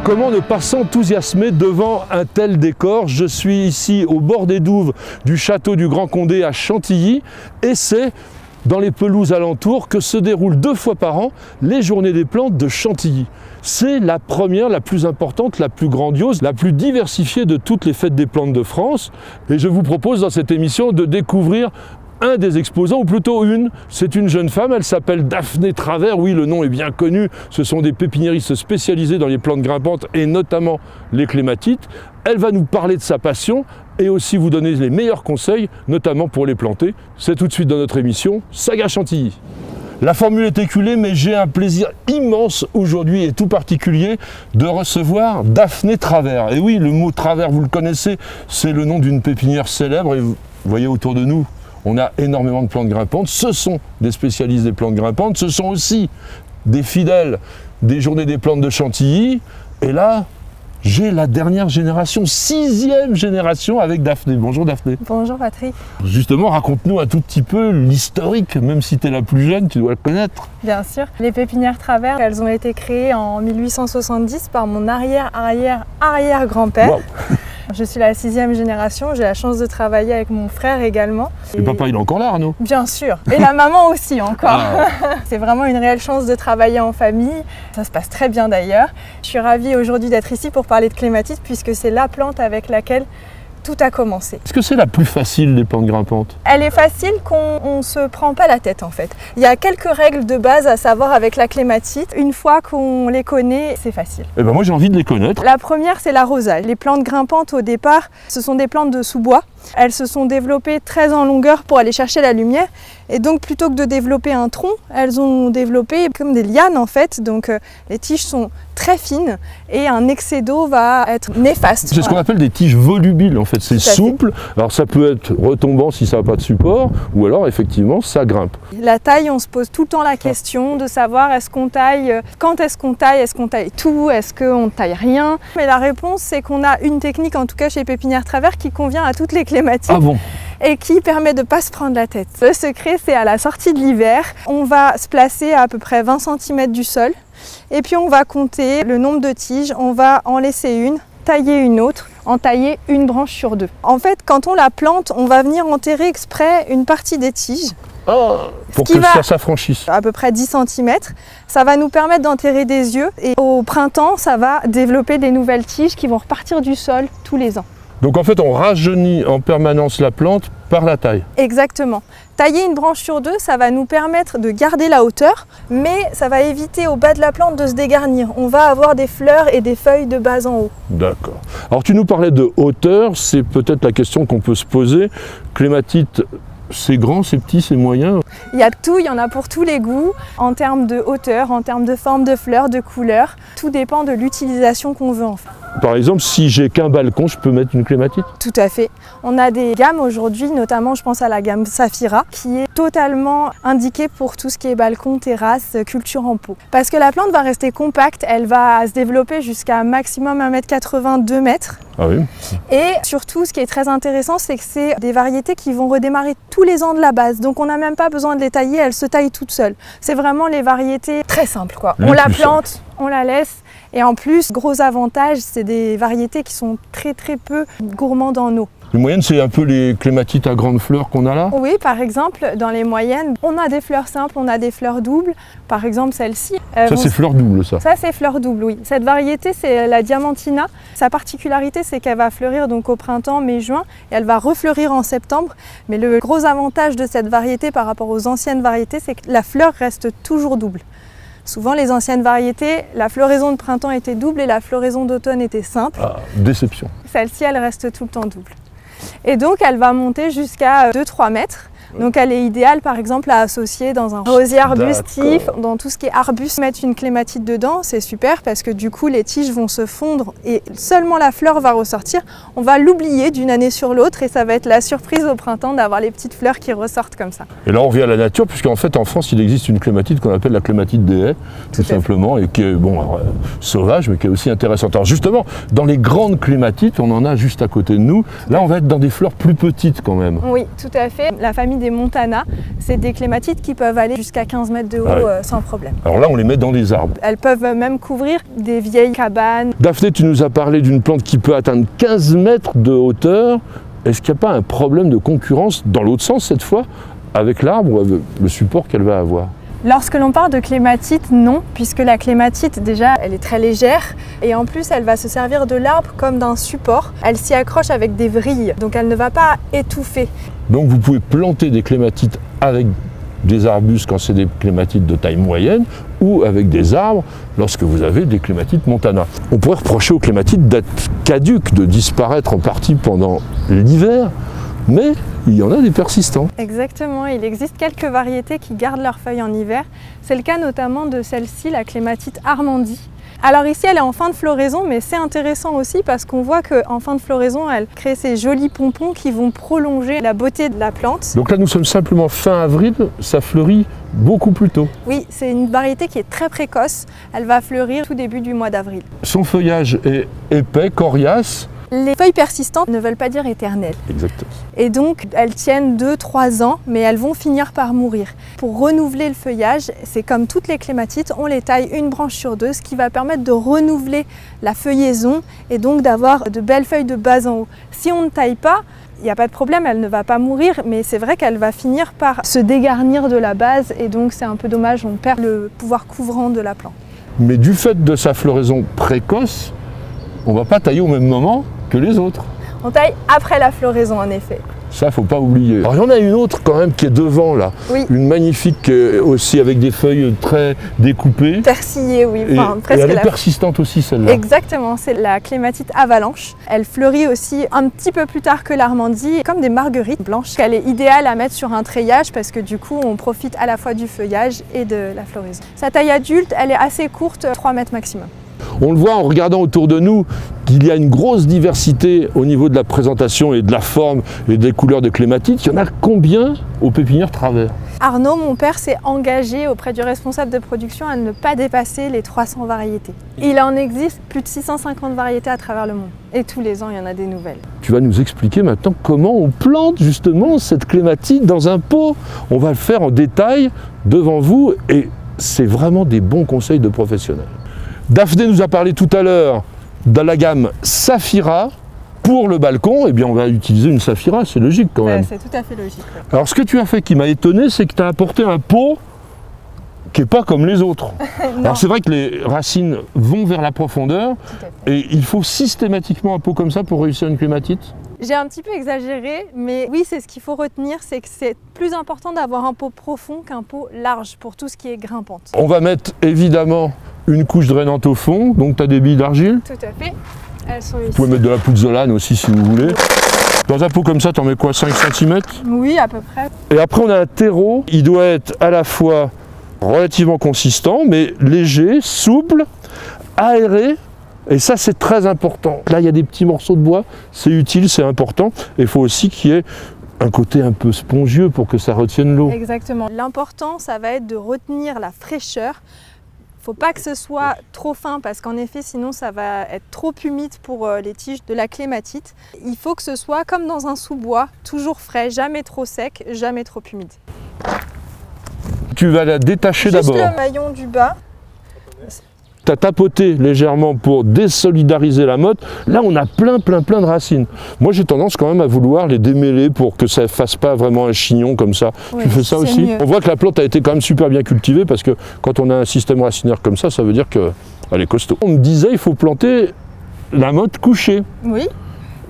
Comment ne pas s'enthousiasmer devant un tel décor? Je suis ici au bord des douves du château du Grand Condé à Chantilly et c'est dans les pelouses alentours que se déroulent 2 fois par an les Journées des plantes de Chantilly. C'est la première, la plus importante, la plus grandiose, la plus diversifiée de toutes les fêtes des plantes de France. Et je vous propose dans cette émission de découvrir un des exposants, ou plutôt une. C'est une jeune femme, elle s'appelle Daphné Travers. Oui, le nom est bien connu. Ce sont des pépiniéristes spécialisés dans les plantes grimpantes et notamment les clématites. Elle va nous parler de sa passion et aussi vous donner les meilleurs conseils, notamment pour les planter. C'est tout de suite dans notre émission Saga Chantilly. La formule est éculée, mais j'ai un plaisir immense aujourd'hui et tout particulier de recevoir Daphné Travers. Et oui, le mot Travers, vous le connaissez, c'est le nom d'une pépinière célèbre et vous voyez autour de nous, on a énormément de plantes grimpantes. Ce sont des spécialistes des plantes grimpantes, ce sont aussi des fidèles des Journées des plantes de Chantilly. Et là, j'ai la dernière génération, 6e génération avec Daphné. Bonjour Daphné. Bonjour Patrick. Justement, raconte-nous un tout petit peu l'historique, même si tu es la plus jeune, tu dois le connaître. Bien sûr. Les pépinières Travers, elles ont été créées en 1870 par mon arrière-arrière-arrière-grand-père. Wow. Je suis la 6e génération, j'ai la chance de travailler avec mon frère également. Et papa, il est encore là, Arnaud? Bien sûr, et la maman aussi encore. Ah. C'est vraiment une réelle chance de travailler en famille, ça se passe très bien d'ailleurs. Je suis ravie aujourd'hui d'être ici pour parler de clématite puisque c'est la plante avec laquelle tout a commencé. Est-ce que c'est la plus facile des plantes grimpantes? Elle est facile qu'on ne se prend pas la tête en fait. Il y a quelques règles de base à savoir avec la clématite. Une fois qu'on les connaît, c'est facile. Eh ben moi j'ai envie de les connaître. La première, c'est l'arrosage. Les plantes grimpantes au départ, ce sont des plantes de sous-bois. Elles se sont développées très en longueur pour aller chercher la lumière. Et donc plutôt que de développer un tronc, elles ont développé comme des lianes en fait. Donc les tiges sont très fines et un excès d'eau va être néfaste. C'est ce qu'on appelle des tiges volubiles en fait. C'est souple. Alors ça peut être retombant si ça n'a pas de support ou alors effectivement ça grimpe. La taille, on se pose tout le temps la question de savoir est-ce qu'on taille, quand est-ce qu'on taille tout, est-ce qu'on taille rien. Mais la réponse c'est qu'on a une technique en tout cas chez Pépinières Travers qui convient à toutes les clématites. Ah bon? Et qui permet de ne pas se prendre la tête. Le secret, c'est à la sortie de l'hiver, on va se placer à peu près 20 cm du sol et puis on va compter le nombre de tiges, on va en laisser une, tailler une autre, en tailler une branche sur 2. En fait, quand on la plante, on va venir enterrer exprès une partie des tiges. Oh, pour que ça s'affranchisse. À peu près 10 cm. Ça va nous permettre d'enterrer des yeux et au printemps, ça va développer des nouvelles tiges qui vont repartir du sol tous les ans. Donc en fait, on rajeunit en permanence la plante par la taille. Exactement. Tailler une branche sur 2, ça va nous permettre de garder la hauteur, mais ça va éviter au bas de la plante de se dégarnir. On va avoir des fleurs et des feuilles de bas en haut. D'accord. Alors tu nous parlais de hauteur, c'est peut-être la question qu'on peut se poser. Clématite, c'est grand, c'est petit, c'est moyen? Il y a tout, il y en a pour tous les goûts, en termes de hauteur, en termes de forme de fleurs, de couleurs. Tout dépend de l'utilisation qu'on veut en faire. Par exemple, si j'ai qu'un balcon, je peux mettre une clématite? Tout à fait. On a des gammes aujourd'hui, notamment je pense à la gamme Saphira, qui est totalement indiquée pour tout ce qui est balcon, terrasse, culture en pot. Parce que la plante va rester compacte, elle va se développer jusqu'à maximum 1,80 m, 2 m. Ah oui. Et surtout, ce qui est très intéressant, c'est que c'est des variétés qui vont redémarrer tous les ans de la base. Donc on n'a même pas besoin de les tailler, elles se taillent toutes seules. C'est vraiment les variétés très simples, quoi. On la plante, on la laisse. Et en plus, gros avantage, c'est des variétés qui sont très peu gourmandes en eau. Les moyennes, c'est un peu les clématites à grandes fleurs qu'on a là? Oui, par exemple, dans les moyennes, on a des fleurs simples, on a des fleurs doubles. Par exemple, celle-ci. Ça, c'est fleur double, ça? Ça, c'est fleur double, oui. Cette variété, c'est la Diamantina. Sa particularité, c'est qu'elle va fleurir donc au printemps, mai-juin, et elle va refleurir en septembre. Mais le gros avantage de cette variété par rapport aux anciennes variétés, c'est que la fleur reste toujours double. Souvent, les anciennes variétés, la floraison de printemps était double et la floraison d'automne était simple. Ah, déception. Celle-ci, elle reste tout le temps double. Et donc, elle va monter jusqu'à 2-3 mètres. Donc elle est idéale par exemple à associer dans un rosier arbustif, dans tout ce qui est arbuste, mettre une clématite dedans, c'est super parce que du coup les tiges vont se fondre et seulement la fleur va ressortir. On va l'oublier d'une année sur l'autre et ça va être la surprise au printemps d'avoir les petites fleurs qui ressortent comme ça. Et là on revient à la nature puisqu'en fait en France il existe une clématite qu'on appelle la clématite des haies, tout simplement, et qui est sauvage mais qui est aussi intéressante. Alors justement, dans les grandes clématites, on en a juste à côté de nous, là on va être dans des fleurs plus petites quand même. Oui, tout à fait. La famille des des montana. C'est des clématites qui peuvent aller jusqu'à 15 mètres de haut sans problème. Alors là, on les met dans des arbres. Elles peuvent même couvrir des vieilles cabanes. Daphné, tu nous as parlé d'une plante qui peut atteindre 15 mètres de hauteur. Est-ce qu'il n'y a pas un problème de concurrence, dans l'autre sens cette fois, avec l'arbre ou avec le support qu'elle va avoir? Lorsque l'on parle de clématite, non, puisque la clématite, déjà, elle est très légère et en plus, elle va se servir de l'arbre comme d'un support. Elle s'y accroche avec des vrilles, donc elle ne va pas étouffer. Donc vous pouvez planter des clématites avec des arbustes quand c'est des clématites de taille moyenne ou avec des arbres lorsque vous avez des clématites montana. On pourrait reprocher aux clématites d'être caduques, de disparaître en partie pendant l'hiver, mais il y en a des persistants. Exactement, il existe quelques variétés qui gardent leurs feuilles en hiver. C'est le cas notamment de celle-ci, la clématite Armandie. Alors ici, elle est en fin de floraison, mais c'est intéressant aussi parce qu'on voit qu'en fin de floraison, elle crée ces jolis pompons qui vont prolonger la beauté de la plante. Donc là, nous sommes simplement fin avril, ça fleurit beaucoup plus tôt. Oui, c'est une variété qui est très précoce. Elle va fleurir tout début du mois d'avril. Son feuillage est épais, coriace. Les feuilles persistantes ne veulent pas dire éternelles. Exactement. Et donc, elles tiennent 2-3 ans, mais elles vont finir par mourir. Pour renouveler le feuillage, c'est comme toutes les clématites, on les taille une branche sur deux, ce qui va permettre de renouveler la feuillaison et donc d'avoir de belles feuilles de bas en haut. Si on ne taille pas, il n'y a pas de problème, elle ne va pas mourir, mais c'est vrai qu'elle va finir par se dégarnir de la base et donc c'est un peu dommage, on perd le pouvoir couvrant de la plante. Mais du fait de sa floraison précoce, on ne va pas tailler au même moment que les autres. On taille après la floraison en effet. Ça, faut pas oublier. Alors, il y en a une autre quand même qui est devant là. Oui. Une magnifique aussi avec des feuilles très découpées. Persillée, oui. Enfin, et elle est persistante aussi celle-là. Exactement, c'est la clématite avalanche. Elle fleurit aussi un petit peu plus tard que l'Armandie, comme des marguerites blanches. Elle est idéale à mettre sur un treillage parce que du coup, on profite à la fois du feuillage et de la floraison. Sa taille adulte, elle est assez courte, 3 mètres maximum. On le voit en regardant autour de nous qu'il y a une grosse diversité au niveau de la présentation et de la forme et des couleurs de clématites. Il y en a combien aux pépinières Travers? Arnaud, mon père, s'est engagé auprès du responsable de production à ne pas dépasser les 300 variétés. Il en existe plus de 650 variétés à travers le monde. Et tous les ans, il y en a des nouvelles. Tu vas nous expliquer maintenant comment on plante justement cette clématite dans un pot. On va le faire en détail devant vous et c'est vraiment des bons conseils de professionnels. Daphné nous a parlé tout à l'heure de la gamme Saphira. Pour le balcon, eh bien, on va utiliser une Saphira, c'est logique quand même. C'est tout à fait logique. Ouais. Alors ce que tu as fait qui m'a étonné, c'est que tu as apporté un pot qui n'est pas comme les autres. Alors c'est vrai que les racines vont vers la profondeur et il faut systématiquement un pot comme ça pour réussir une clématite. J'ai un petit peu exagéré, mais oui, c'est ce qu'il faut retenir, c'est que c'est plus important d'avoir un pot profond qu'un pot large pour tout ce qui est grimpante. On va mettre évidemment une couche drainante au fond, donc tu as des billes d'argile. Tout à fait. Elles sont ici. Vous pouvez mettre de la pouzzolane aussi si vous voulez. Dans un pot comme ça, tu en mets quoi, 5 cm? Oui, à peu près. Et après, on a un terreau. Il doit être à la fois relativement consistant, mais léger, souple, aéré. Et ça, c'est très important. Là, il y a des petits morceaux de bois. C'est utile, c'est important. Et il faut aussi qu'il y ait un côté un peu spongieux pour que ça retienne l'eau. Exactement. L'important, ça va être de retenir la fraîcheur. Il ne faut pas que ce soit trop fin parce qu'en effet, sinon ça va être trop humide pour les tiges de la clématite. Il faut que ce soit comme dans un sous-bois, toujours frais, jamais trop sec, jamais trop humide. Tu vas la détacher d'abord. Juste le maillon du bas. Tu as tapoté légèrement pour désolidariser la motte. Là, on a plein de racines. Moi, j'ai tendance quand même à vouloir les démêler pour que ça ne fasse pas vraiment un chignon comme ça. Oui, tu fais ça aussi? Mieux. On voit que la plante a été quand même super bien cultivée parce que quand on a un système racinaire comme ça veut dire qu'elle est costaud. On me disait il faut planter la motte couchée. Oui.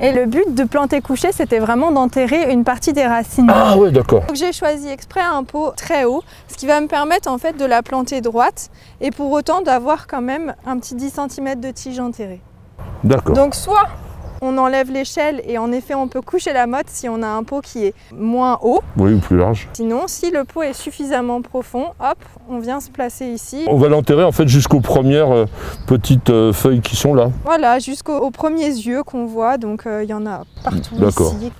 Et le but de planter couché, c'était vraiment d'enterrer une partie des racines. Ah ouais, d'accord. Donc j'ai choisi exprès un pot très haut, ce qui va me permettre en fait de la planter droite et pour autant d'avoir quand même un petit 10 cm de tige enterrée. D'accord. Donc soit on enlève l'échelle et en effet on peut coucher la motte si on a un pot qui est moins haut. Oui, ou plus large. Sinon, si le pot est suffisamment profond, hop, on vient se placer ici. On va l'enterrer en fait jusqu'aux premières petites feuilles qui sont là. Voilà, jusqu'aux premiers yeux qu'on voit, donc il y en a partout ici.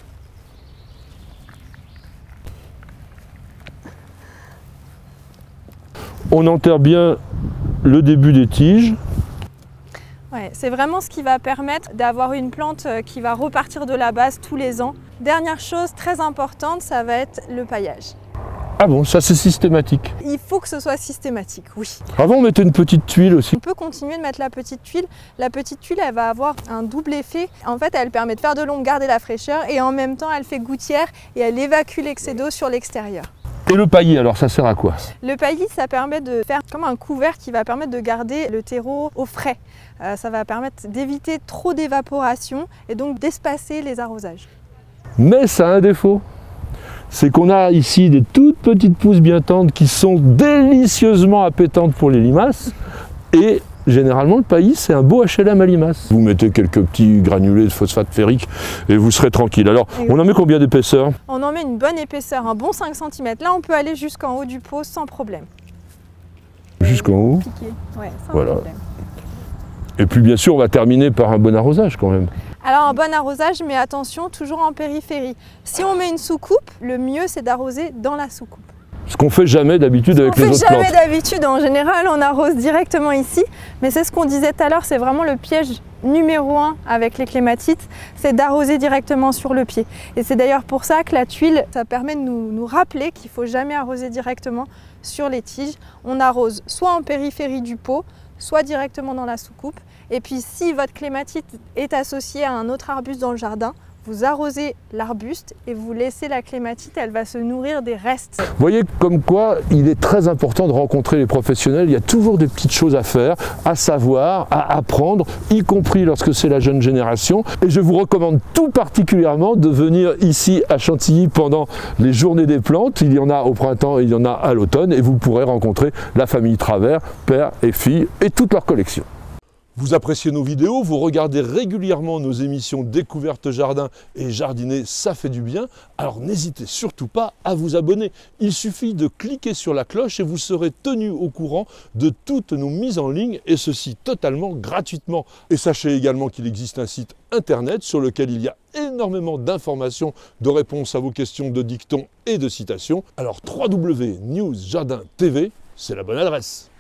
On enterre bien le début des tiges. Ouais, c'est vraiment ce qui va permettre d'avoir une plante qui va repartir de la base tous les ans. Dernière chose très importante, ça va être le paillage. Ah bon, ça c'est systématique. Il faut que ce soit systématique, oui. Avant on mettait une petite tuile aussi. On peut continuer de mettre la petite tuile. La petite tuile, elle va avoir un double effet. En fait, elle permet de faire de l'ombre, garder la fraîcheur et en même temps, elle fait gouttière et elle évacue l'excès d'eau sur l'extérieur. Et le paillis, alors ça sert à quoi? Le paillis, ça permet de faire comme un couvert qui va permettre de garder le terreau au frais. Ça va permettre d'éviter trop d'évaporation et donc d'espacer les arrosages. Mais ça a un défaut. C'est qu'on a ici des toutes petites pousses bien tendres qui sont délicieusement appétantes pour les limaces. Et généralement, le paillis, c'est un beau HLM à limaces. Vous mettez quelques petits granulés de phosphate ferrique et vous serez tranquille. Alors, on en met combien d'épaisseur? On en met une bonne épaisseur, un bon 5 cm. Là, on peut aller jusqu'en haut du pot sans problème. Jusqu'en haut? Piqué. Ouais, sans voilà. problème. Et puis, bien sûr, on va terminer par un bon arrosage quand même. Alors un bon arrosage, mais attention, toujours en périphérie. Si on met une soucoupe, le mieux c'est d'arroser dans la soucoupe. Ce qu'on fait jamais d'habitude avec les autres plantes. On fait jamais d'habitude, en général on arrose directement ici, mais c'est ce qu'on disait tout à l'heure, c'est vraiment le piège numéro 1 avec les clématites, c'est d'arroser directement sur le pied. Et c'est d'ailleurs pour ça que la tuile, ça permet de nous rappeler qu'il ne faut jamais arroser directement sur les tiges. On arrose soit en périphérie du pot, soit directement dans la soucoupe. Et puis si votre clématite est associée à un autre arbuste dans le jardin, vous arrosez l'arbuste et vous laissez la clématite, elle va se nourrir des restes. Vous voyez comme quoi il est très important de rencontrer les professionnels. Il y a toujours des petites choses à faire, à savoir, à apprendre, y compris lorsque c'est la jeune génération. Et je vous recommande tout particulièrement de venir ici à Chantilly pendant les journées des plantes. Il y en a au printemps et il y en a à l'automne. Et vous pourrez rencontrer la famille Travers, père et fille et toute leur collection. Vous appréciez nos vidéos, vous regardez régulièrement nos émissions Découverte Jardin et Jardiner, ça fait du bien. Alors n'hésitez surtout pas à vous abonner. Il suffit de cliquer sur la cloche et vous serez tenu au courant de toutes nos mises en ligne et ceci totalement gratuitement. Et sachez également qu'il existe un site internet sur lequel il y a énormément d'informations, de réponses à vos questions, de dictons et de citations. Alors www.newsjardin.tv, c'est la bonne adresse.